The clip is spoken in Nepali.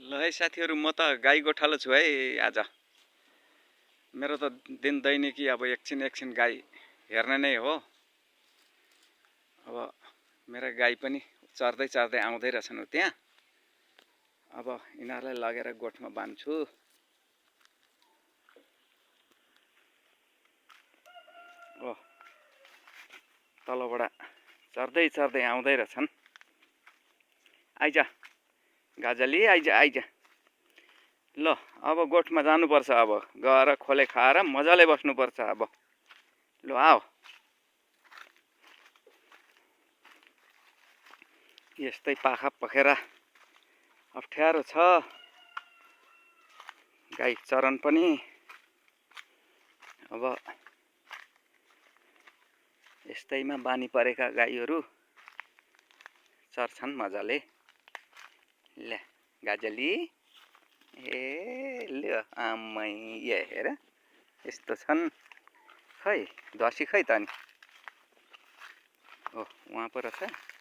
ल है साथीहरु, म त गाई गोठालो छु है आज। मेरो त दिन दैनिकी अब एकछिन गाई हेर्ने नै हो। अब मेरा गाई पनि चर्दै चर्दै आउँदै रहेछन् त्यहाँ। अब यिनीहरूलाई लगेर गोठमा बान्छु। ओ तलबाट चर्दै चर्दै आउँदै रहेछन्। आइज गाजली, आइज। ल अब गोठमा जानुपर्छ। अब गएर खोले खाएर मजाले बस्नुपर्छ। अब ल आऊ। यस्तै पाखा पखेरा अप्ठ्यारो छ। गाई चरन पनि अब यस्तैमा बानी परेका गाईहरू चर्छन् मजाले। ल गाजली, ए ल आमै ये हेर यस्तो छन्। खै दसी खै त नि। ओ वहाँ पो रहेछ।